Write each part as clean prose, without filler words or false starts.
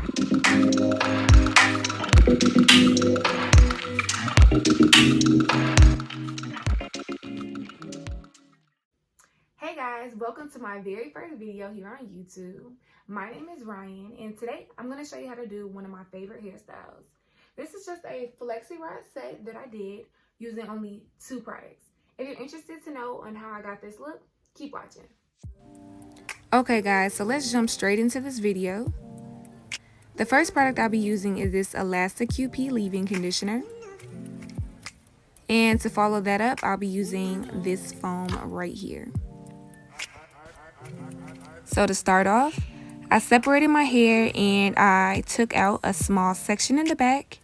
Hey guys, welcome to my very first video here on YouTube. My name is Ryan, and today I'm going to show you how to do one of my favorite hairstyles. This is just a Flexi rod set that I did using only 2 products. If you're interested to know on how I got this look, keep watching. Okay guys, so let's jump straight into this video. The first product I'll be using is this Elasta QP leave-in conditioner. And to follow that up, I'll be using this foam right here. So to start off, I separated my hair and I took out a small section in the back.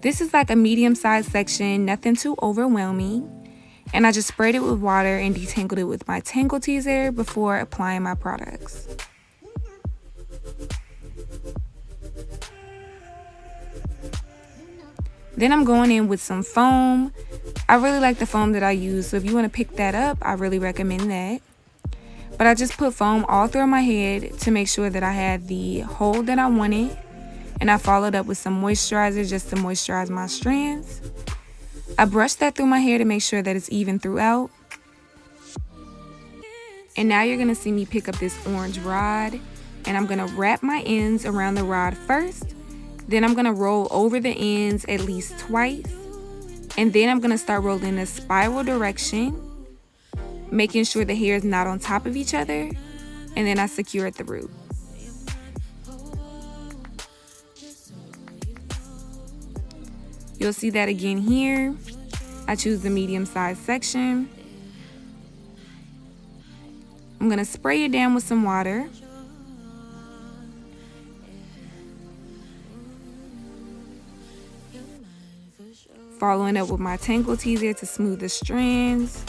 This is like a medium-sized section, nothing too overwhelming. And I just sprayed it with water and detangled it with my tangle teaser before applying my products. Then I'm going in with some foam. I really like the foam that I use, so if you want to pick that up, I really recommend that. But I just put foam all through my head to make sure that I had the hold that I wanted. And I followed up with some moisturizer just to moisturize my strands. I brushed that through my hair to make sure that it's even throughout. And now you're going to see me pick up this orange rod. And I'm going to wrap my ends around the rod first. Then I'm going to roll over the ends at least twice. And then I'm going to start rolling in a spiral direction, making sure the hair is not on top of each other, and then I secure at the root. You'll see that again here. I choose the medium-sized section. I'm going to spray it down with some water. Following up with my tangle teaser to smooth the strands.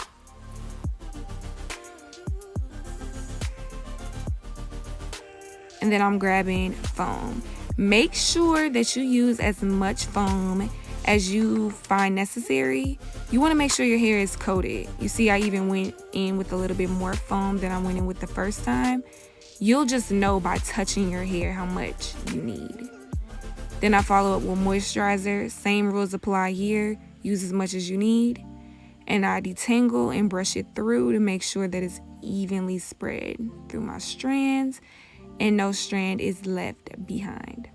And then I'm grabbing foam. Make sure that you use as much foam as you find necessary. You want to make sure your hair is coated. You see, I even went in with a little bit more foam than I went in with the first time. You'll just know by touching your hair how much you need. Then I follow up with moisturizer. Same rules apply here. Use as much as you need. And I detangle and brush it through to make sure that it's evenly spread through my strands and no strand is left behind.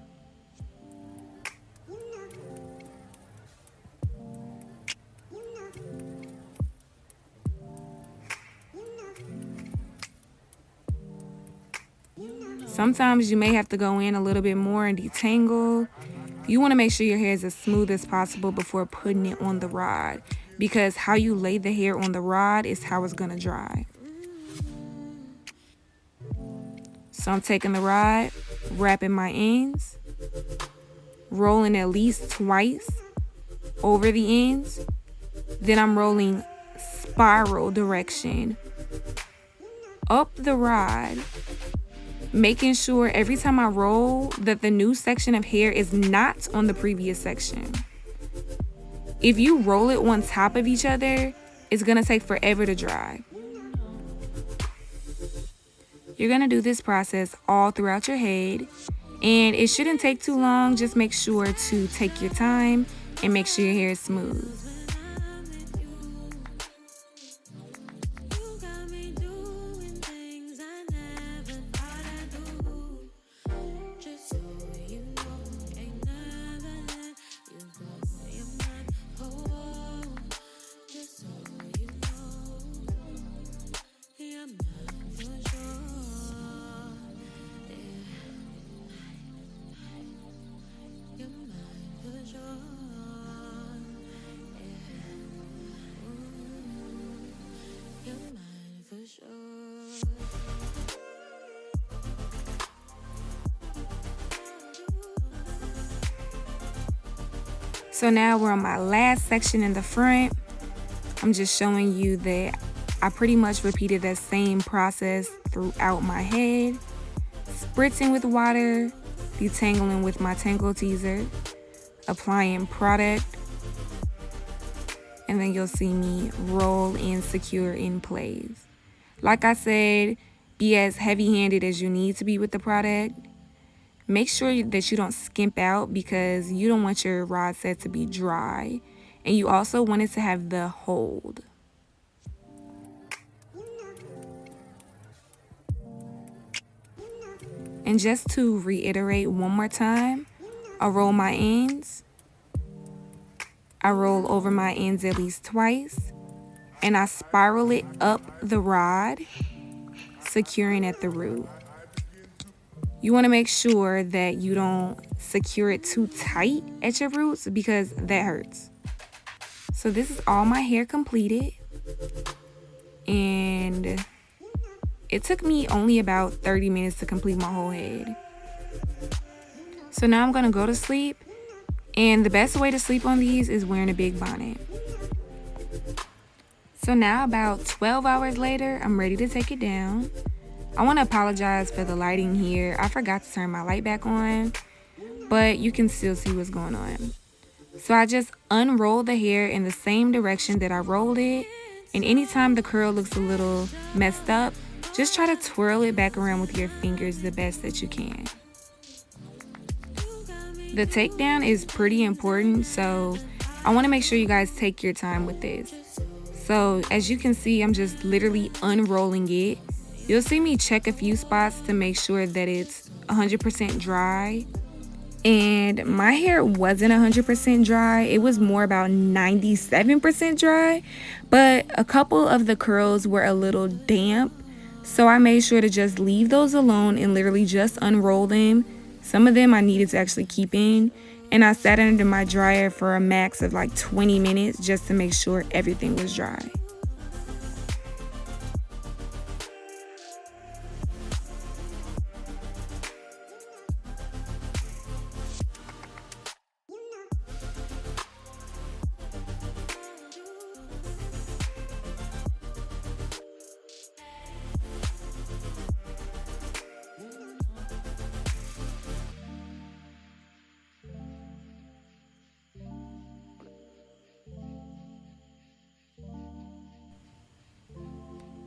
Sometimes you may have to go in a little bit more and detangle. You want to make sure your hair is as smooth as possible before putting it on the rod, because how you lay the hair on the rod is how it's going to dry. So I'm taking the rod, wrapping my ends, rolling at least twice over the ends. Then I'm rolling spiral direction up the rod, making sure every time I roll that the new section of hair is not on the previous section. If you roll it on top of each other, it's going to take forever to dry. You're going to do this process all throughout your head, and it shouldn't take too long. Just make sure to take your time and make sure your hair is smooth. So now we're on my last section in the front. I'm just showing you that I pretty much repeated that same process throughout my head. Spritzing with water, detangling with my tangle teaser, applying product, and then you'll see me roll and secure in place. Like I said, be as heavy-handed as you need to be with the product. make sure that you don't skimp out because you don't want your rod set to be dry. And you also want it to have the hold. And just to reiterate one more time, I roll my ends. I roll over my ends at least twice. And I spiral it up the rod, securing at the root. You want to make sure that you don't secure it too tight at your roots because that hurts. So this is all my hair completed. And it took me only about 30 minutes to complete my whole head. So now I'm going to go to sleep. And the best way to sleep on these is wearing a big bonnet. So now about 12 hours later, I'm ready to take it down. I want to apologize for the lighting here. I forgot to turn my light back on, but you can still see what's going on. So I just unroll the hair in the same direction that I rolled it. And anytime the curl looks a little messed up, just try to twirl it back around with your fingers the best that you can. The takedown is pretty important, so I want to make sure you guys take your time with this. So as you can see, I'm just literally unrolling it. You'll see me check a few spots to make sure that it's 100% dry. And my hair wasn't 100% dry. It was more about 97% dry. But a couple of the curls were a little damp. So I made sure to just leave those alone and literally just unroll them. Some of them I needed to actually keep in. And I sat under my dryer for a max of like 20 minutes just to make sure everything was dry.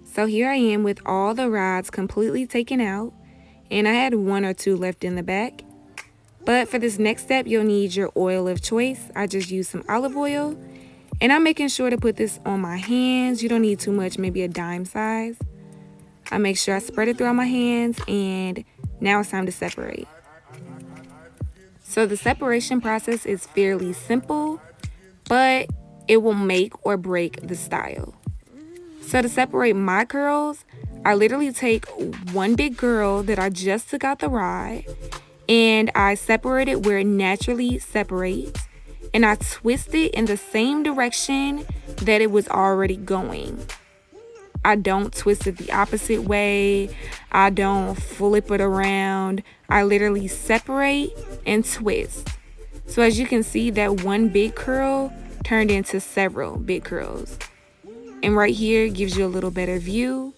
So here I am with all the rods completely taken out, and I had 1 or 2 left in the back. But for this next step, you'll need your oil of choice. I just used some olive oil, and I'm making sure to put this on my hands. You don't need too much, maybe a dime size. I make sure I spread it throughout my hands, and now it's time to separate. So the separation process is fairly simple, but it will make or break the style. So to separate my curls, I literally take one big curl that I just took out the rod, and I separate it where it naturally separates, and I twist it in the same direction that it was already going. I don't twist it the opposite way. I don't flip it around. I literally separate and twist. So as you can see, that one big curl turned into several big curls. And right here gives you a little better view.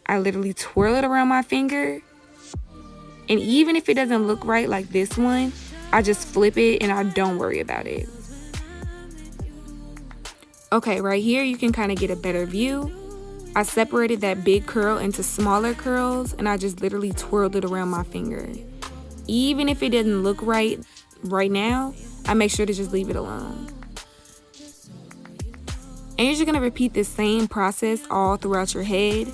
I literally twirl it around my finger. And even if it doesn't look right like this one, I just flip it and I don't worry about it. Okay, right here you can kind of get a better view. I separated that big curl into smaller curls and I just literally twirled it around my finger. Even if it doesn't look right now, I make sure to just leave it alone. And you're just going to repeat the same process all throughout your head.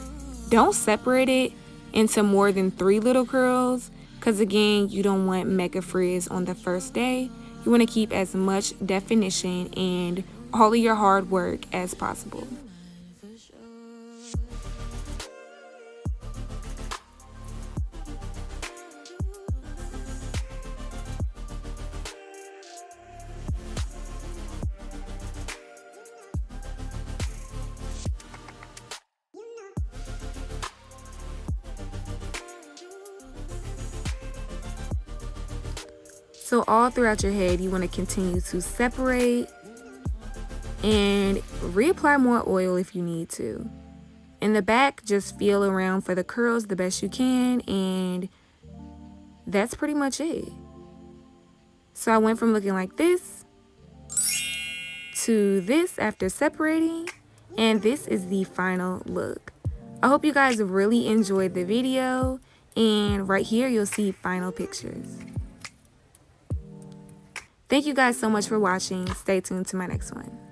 Don't separate it into more than 3 little curls because again, you don't want mega frizz on the first day. You want to keep as much definition and all of your hard work as possible. So all throughout your head, you want to continue to separate and reapply more oil if you need to. In the back, just feel around for the curls the best you can, and that's pretty much it. So I went from looking like this to this after separating, and this is the final look. I hope you guys really enjoyed the video. And right here, you'll see final pictures. Thank you guys so much for watching. Stay tuned to my next one.